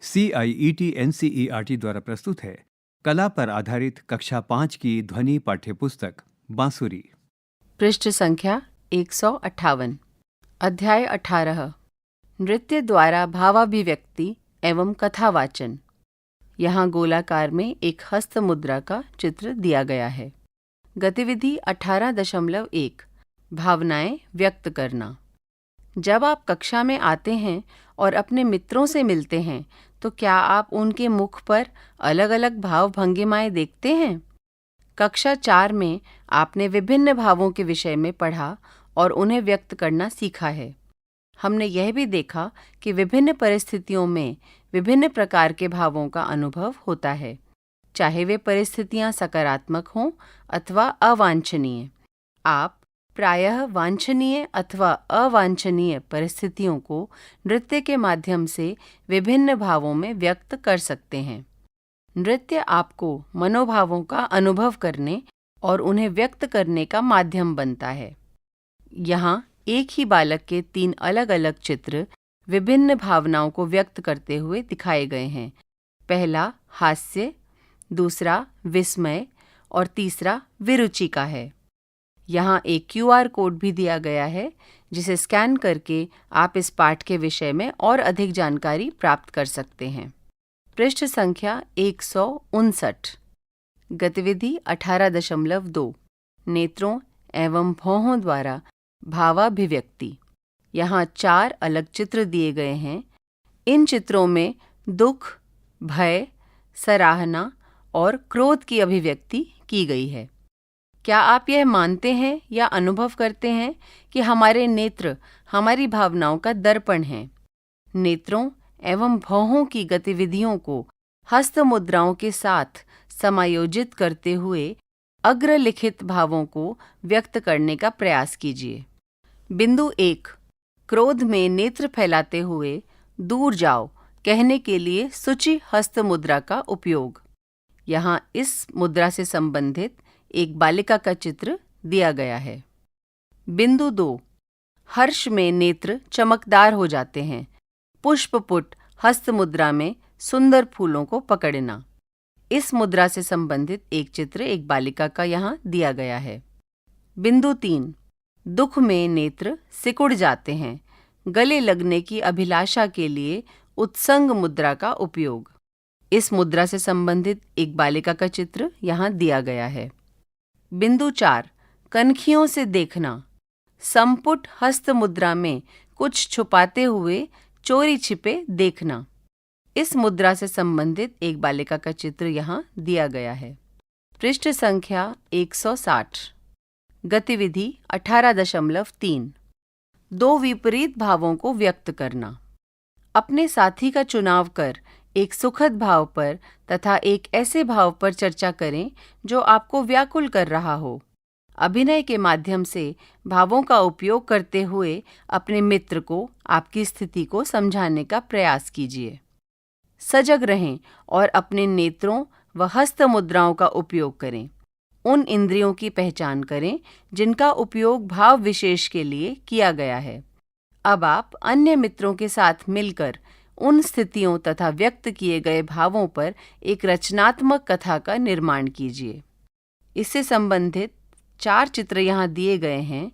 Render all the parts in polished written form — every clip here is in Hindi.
CIET-NCERT द्वारा प्रस्तुत है कला पर आधारित कक्षा 5 की ध्वनि पाठ्यपुस्तक बांसुरी। पृष्ठ संख्या 158। अध्याय 18। नृत्य द्वारा भावाभिव्यक्ति एवं कथावाचन। यहाँ गोलाकार में एक हस्त मुद्रा का चित्र दिया गया है। गतिविधि 18.1 भावनाएं व्यक्त करना। जब आप कक्षा में आते हैं और अपने मित्रों से मिलते हैं तो क्या आप उनके मुख पर अलग अलग भाव भंगिमाएं देखते हैं? कक्षा 4 में आपने विभिन्न भावों के विषय में पढ़ा और उन्हें व्यक्त करना सीखा है। हमने यह भी देखा कि विभिन्न परिस्थितियों में विभिन्न प्रकार के भावों का अनुभव होता है, चाहे वे परिस्थितियां सकारात्मक हों अथवा अवांछनीय। आप प्रायः वांछनीय अथवा अवांछनीय परिस्थितियों को नृत्य के माध्यम से विभिन्न भावों में व्यक्त कर सकते हैं। नृत्य आपको मनोभावों का अनुभव करने और उन्हें व्यक्त करने का माध्यम बनता है। यहाँ एक ही बालक के 3 अलग अलग चित्र विभिन्न भावनाओं को व्यक्त करते हुए दिखाए गए हैं। पहला हास्य, दूसरा विस्मय और तीसरा विरुचि का है। यहाँ एक QR कोड भी दिया गया है जिसे स्कैन करके आप इस पाठ के विषय में और अधिक जानकारी प्राप्त कर सकते हैं। पृष्ठ संख्या 159। गतिविधि 18.2 नेत्रों एवं भौहों द्वारा भावाभिव्यक्ति। यहाँ 4 अलग चित्र दिए गए हैं। इन चित्रों में दुख, भय, सराहना और क्रोध की अभिव्यक्ति की गई है। क्या आप यह मानते हैं या अनुभव करते हैं कि हमारे नेत्र हमारी भावनाओं का दर्पण हैं? नेत्रों एवं भौहों की गतिविधियों को हस्त मुद्राओं के साथ समायोजित करते हुए अग्रलिखित भावों को व्यक्त करने का प्रयास कीजिए। बिंदु 1 क्रोध में नेत्र फैलाते हुए दूर जाओ कहने के लिए सूची हस्त मुद्रा का उपयोग। यहाँ इस मुद्रा से संबंधित एक बालिका का चित्र दिया गया है। बिंदु 2 हर्ष में नेत्र चमकदार हो जाते हैं। पुष्पपुट हस्त मुद्रा में सुंदर फूलों को पकड़ना। इस मुद्रा से संबंधित एक चित्र एक बालिका का यहाँ दिया गया है। बिंदु 3 दुख में नेत्र सिकुड़ जाते हैं। गले लगने की अभिलाषा के लिए उत्संग मुद्रा का उपयोग। इस मुद्रा से संबंधित एक बालिका का चित्र यहाँ दिया गया है। बिंदु 4 कनखियों से देखना। संपुट हस्त मुद्रा में कुछ छुपाते हुए चोरी छिपे देखना। इस मुद्रा से संबंधित एक बालिका का चित्र यहाँ दिया गया है। पृष्ठ संख्या 160। गतिविधि 18.3 2 विपरीत भावों को व्यक्त करना। अपने साथी का चुनाव कर एक सुखद भाव पर तथा एक ऐसे भाव पर चर्चा करें जो आपको व्याकुल कर रहा हो। अभिनय के माध्यम से भावों का उपयोग करते हुए अपने मित्र को आपकी स्थिति को समझाने का प्रयास कीजिए। सजग रहें और अपने नेत्रों व हस्त मुद्राओं का उपयोग करें। उन इंद्रियों की पहचान करें जिनका उपयोग भाव विशेष के लिए किया गया है। अब आप अन्य मित्रों के साथ मिलकर उन स्थितियों तथा व्यक्त किए गए भावों पर एक रचनात्मक कथा का निर्माण कीजिए। इससे संबंधित 4 चित्र यहाँ दिए गए हैं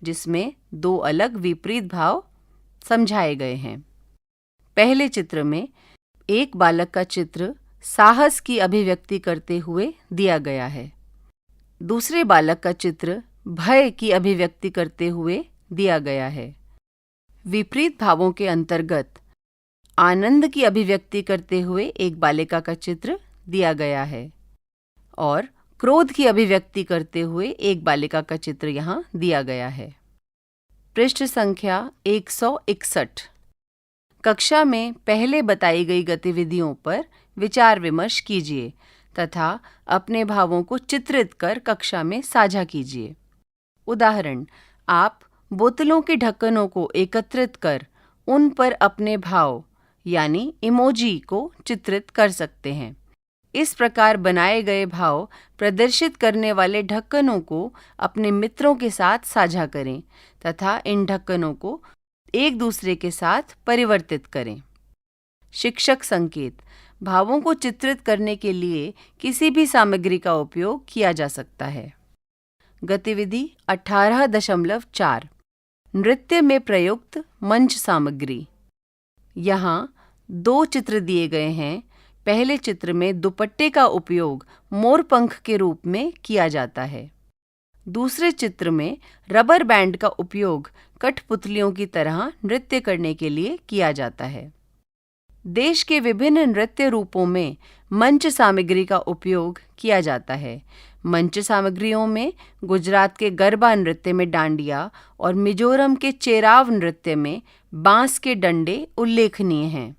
जिसमें 2 अलग विपरीत भाव समझाए गए हैं। पहले चित्र में एक बालक का चित्र साहस की अभिव्यक्ति करते हुए दिया गया है। दूसरे बालक का चित्र भय की अभिव्यक्ति करते हुए दिया गया है। विपरीत भावों के अंतर्गत आनंद की अभिव्यक्ति करते हुए एक बालिका का चित्र दिया गया है और क्रोध की अभिव्यक्ति करते हुए एक बालिका का चित्र यहाँ दिया गया है। पृष्ठ संख्या 161। कक्षा में पहले बताई गई गतिविधियों पर विचार विमर्श कीजिए तथा अपने भावों को चित्रित कर कक्षा में साझा कीजिए। उदाहरण, आप बोतलों के ढक्कनों को एकत्रित कर उन पर अपने भाव यानी इमोजी को चित्रित कर सकते हैं। इस प्रकार बनाए गए भाव प्रदर्शित करने वाले ढक्कनों को अपने मित्रों के साथ साझा करें तथा इन ढक्कनों को एक दूसरे के साथ परिवर्तित करें। शिक्षक संकेत। भावों को चित्रित करने के लिए किसी भी सामग्री का उपयोग किया जा सकता है। गतिविधि 18.4 नृत्य में प्रयुक्त मंच सामग्री। यहाँ 2 चित्र दिए गए हैं। पहले चित्र में दुपट्टे का उपयोग मोरपंख के रूप में किया जाता है। दूसरे चित्र में रबर बैंड का उपयोग कठपुतलियों की तरह नृत्य करने के लिए किया जाता है। देश के विभिन्न नृत्य रूपों में मंच सामग्री का उपयोग किया जाता है। मंच सामग्रियों में गुजरात के गरबा नृत्य में डांडिया और मिजोरम के चेराव नृत्य में बांस के डंडे उल्लेखनीय हैं।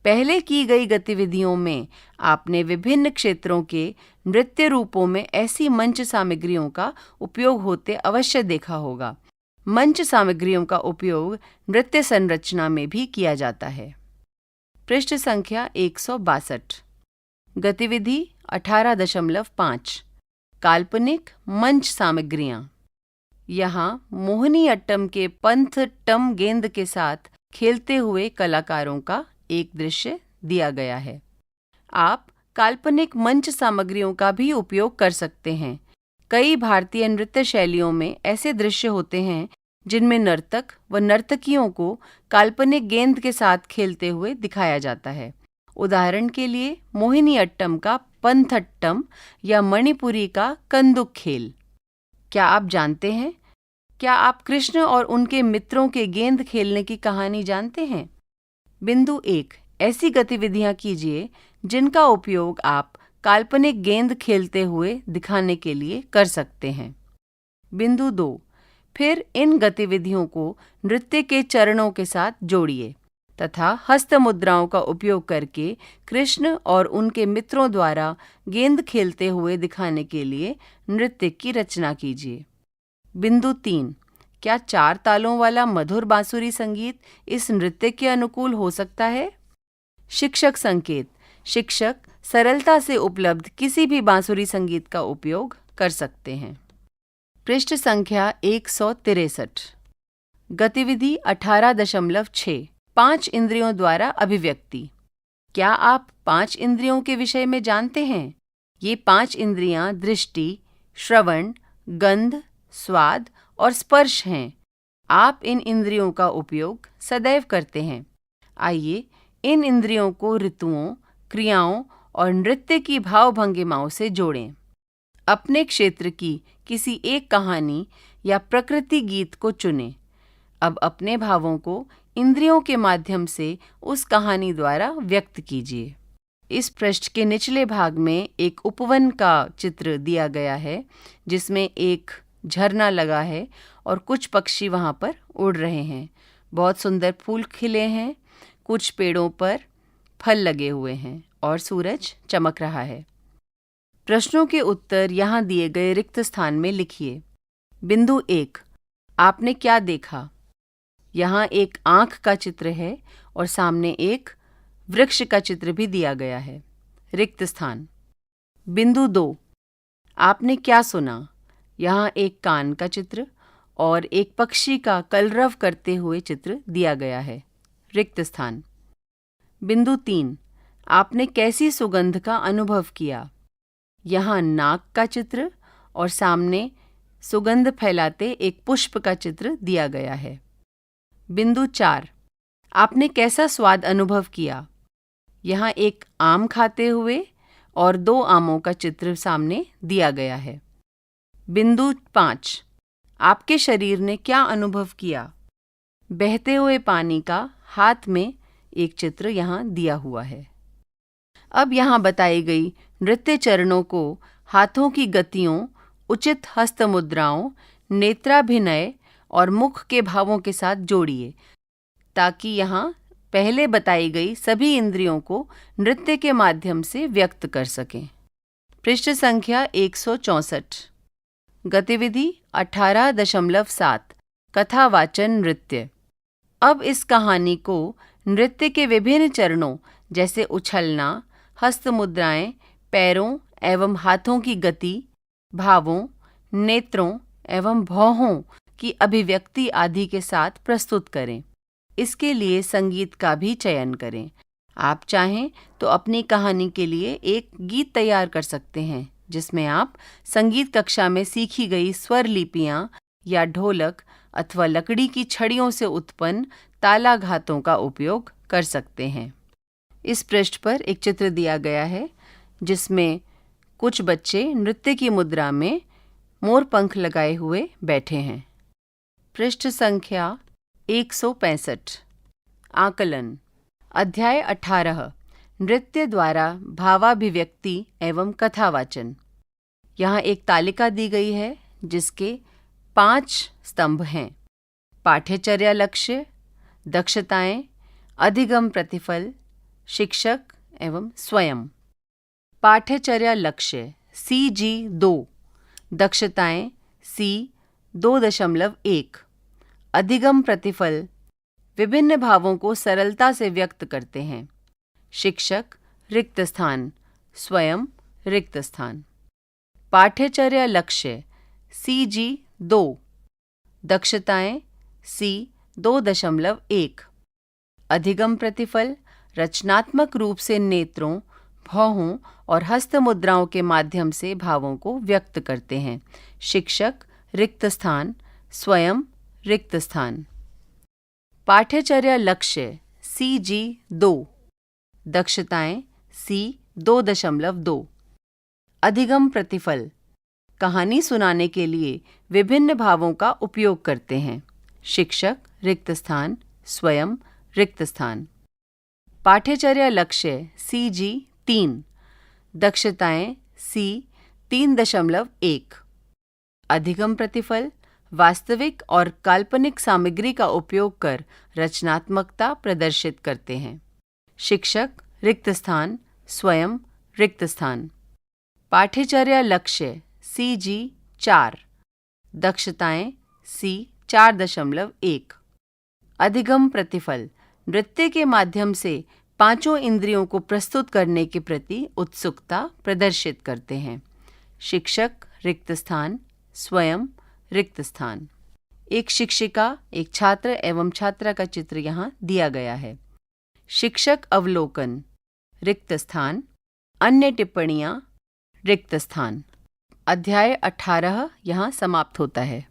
पहले की गई गतिविधियों में आपने विभिन्न क्षेत्रों के नृत्य रूपों में ऐसी मंच सामग्रियों का उपयोग होते अवश्य देखा होगा। मंच सामग्रियों का उपयोग नृत्य संरचना में भी किया जाता है। पृष्ठ संख्या 162। गतिविधि 18.5 काल्पनिक मंच सामग्रियां। यहाँ मोहिनीअट्टम के पंथट्टम गेंद के साथ खेलते हुए कलाकारों का एक दृश्य दिया गया है। आप काल्पनिक मंच सामग्रियों का भी उपयोग कर सकते हैं। कई भारतीय नृत्य शैलियों में ऐसे दृश्य होते हैं जिनमें नर्तक व नर्तकियों को काल्पनिक गेंद के साथ खेलते हुए दिखाया जाता है। उदाहरण के लिए मोहिनीअट्टम का पंथट्टम या मणिपुरी का कंदुक खेल। क्या आप जानते हैं? क्या आप कृष्ण और उनके मित्रों के गेंद खेलने की कहानी जानते हैं? बिंदु 1 ऐसी गतिविधियां कीजिए जिनका उपयोग आप काल्पनिक गेंद खेलते हुए दिखाने के लिए कर सकते हैं। बिंदु 2 फिर इन गतिविधियों को नृत्य के चरणों के साथ जोड़िए तथा हस्त मुद्राओं का उपयोग करके कृष्ण और उनके मित्रों द्वारा गेंद खेलते हुए दिखाने के लिए नृत्य की रचना कीजिए। बिंदु 3 क्या 4 तालों वाला मधुर बांसुरी संगीत इस नृत्य के अनुकूल हो सकता है? शिक्षक संकेत। शिक्षक सरलता से उपलब्ध किसी भी बांसुरी संगीत का उपयोग कर सकते हैं। पृष्ठ संख्या 163। गतिविधि 18.6 5 इंद्रियों द्वारा अभिव्यक्ति। क्या आप 5 इंद्रियों के विषय में जानते हैं? ये 5 इंद्रियां दृष्टि, श्रवण, गंध, स्वाद और स्पर्श हैं। आप इन इंद्रियों का उपयोग सदैव करते हैं। आइए इन इंद्रियों को ऋतुओं, क्रियाओं और नृत्य की भाव-भंगिमाओं से जोड़ें। अपने क्षेत्र की किसी एक कहानी या प्रकृति गीत को चुनें। अब अपने भावों को इंद्रियों के माध्यम से उस कहानी द्वारा व्यक्त कीजिए। इस पृष्ठ के निचले भाग में एक उपवन का चित्र दिया गया है जिसमें एक झरना लगा है और कुछ पक्षी वहाँ पर उड़ रहे हैं। बहुत सुंदर फूल खिले हैं, कुछ पेड़ों पर फल लगे हुए हैं और सूरज चमक रहा है। प्रश्नों के उत्तर यहाँ दिए गए रिक्त स्थान में लिखिए। बिंदु 1 आपने क्या देखा? यहाँ एक आँख का चित्र है और सामने एक वृक्ष का चित्र भी दिया गया है। रिक्त स्थान। बिंदु 2 आपने क्या सुना? यहाँ एक कान का चित्र और एक पक्षी का कलरव करते हुए चित्र दिया गया है। रिक्त स्थान। बिंदु 3 आपने कैसी सुगंध का अनुभव किया? यहाँ नाक का चित्र और सामने सुगंध फैलाते एक पुष्प का चित्र दिया गया है। बिंदु 4 आपने कैसा स्वाद अनुभव किया? यहाँ एक आम खाते हुए और 2 आमों का चित्र सामने दिया गया है। बिंदु 5 आपके शरीर ने क्या अनुभव किया? बहते हुए पानी का हाथ में एक चित्र यहाँ दिया हुआ है। अब यहाँ बताई गई नृत्य चरणों को हाथों की गतियों, उचित हस्त मुद्राओं, नेत्राभिनय और मुख के भावों के साथ जोड़िए ताकि यहाँ पहले बताई गई सभी इंद्रियों को नृत्य के माध्यम से व्यक्त कर सकें। पृष्ठ संख्या 164। गतिविधि 18.7 कथावाचन नृत्य। अब इस कहानी को नृत्य के विभिन्न चरणों जैसे उछलना, हस्त मुद्राएं, पैरों एवं हाथों की गति, भावों, नेत्रों एवं भौहों की अभिव्यक्ति आदि के साथ प्रस्तुत करें। इसके लिए संगीत का भी चयन करें। आप चाहें तो अपनी कहानी के लिए एक गीत तैयार कर सकते हैं जिसमें आप संगीत कक्षा में सीखी गई स्वर लिपियां या ढोलक अथवा लकड़ी की छड़ियों से उत्पन्न तालाघातों का उपयोग कर सकते हैं। इस पृष्ठ पर एक चित्र दिया गया है जिसमें कुछ बच्चे नृत्य की मुद्रा में मोर पंख लगाए हुए बैठे हैं। पृष्ठ संख्या 165। आकलन। अध्याय 18 नृत्य द्वारा भावाभिव्यक्ति एवं कथावाचन। यहाँ एक तालिका दी गई है जिसके 5 स्तंभ हैं। पाठ्यचर्या लक्ष्य, दक्षताएं, अधिगम प्रतिफल, शिक्षक एवं स्वयं। पाठ्यचर्या लक्ष्य CG2, दक्षताएं C2.1। अधिगम प्रतिफल विभिन्न भावों को सरलता से व्यक्त करते हैं। शिक्षक रिक्त स्थान, स्वयं रिक्त स्थान। पाठ्यचर्या लक्ष्य CG2, दक्षताएं C2.1। अधिगम प्रतिफल रचनात्मक रूप से नेत्रों, भौहों और हस्त मुद्राओं के माध्यम से भावों को व्यक्त करते हैं। शिक्षक रिक्त स्थान, स्वयं रिक्त स्थान। पाठ्यचर्या लक्ष्य CG2, दक्षताएं C2.2। अधिगम प्रतिफल कहानी सुनाने के लिए विभिन्न भावों का उपयोग करते हैं। शिक्षक रिक्त स्थान, स्वयं रिक्त स्थान। पाठ्यचर्या लक्ष्य CG3, दक्षताएं C3.1। अधिगम प्रतिफल वास्तविक और काल्पनिक सामग्री का उपयोग कर रचनात्मकता प्रदर्शित करते हैं। शिक्षक रिक्त स्थान, स्वयं रिक्त स्थान। पाठ्यचर्या लक्ष्य CG4, दक्षताएं C4.1। अधिगम प्रतिफल नृत्य के माध्यम से 5 इंद्रियों को प्रस्तुत करने के प्रति उत्सुकता प्रदर्शित करते हैं। शिक्षक रिक्त स्थान, स्वयं रिक्त स्थान। एक शिक्षिका, एक छात्र एवं छात्रा का चित्र यहाँ दिया गया है। शिक्षक अवलोकन रिक्त स्थान, अन्य टिप्पणियाँ रिक्त स्थान। अध्याय 18 यहाँ समाप्त होता है।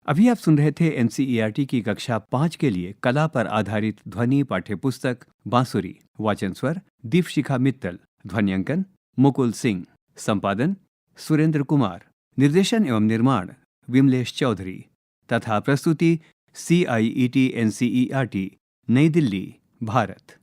अभी आप सुन रहे थे NCERT की कक्षा 5 के लिए कला पर आधारित ध्वनि पाठ्यपुस्तक बांसुरी। वाचन स्वर दीपशिखा मित्तल। ध्वन्यांकन मुकुल सिंह। संपादन सुरेंद्र कुमार। निर्देशन एवं निर्माण विमलेश चौधरी तथा प्रस्तुति CIET NCERT नई दिल्ली, भारत।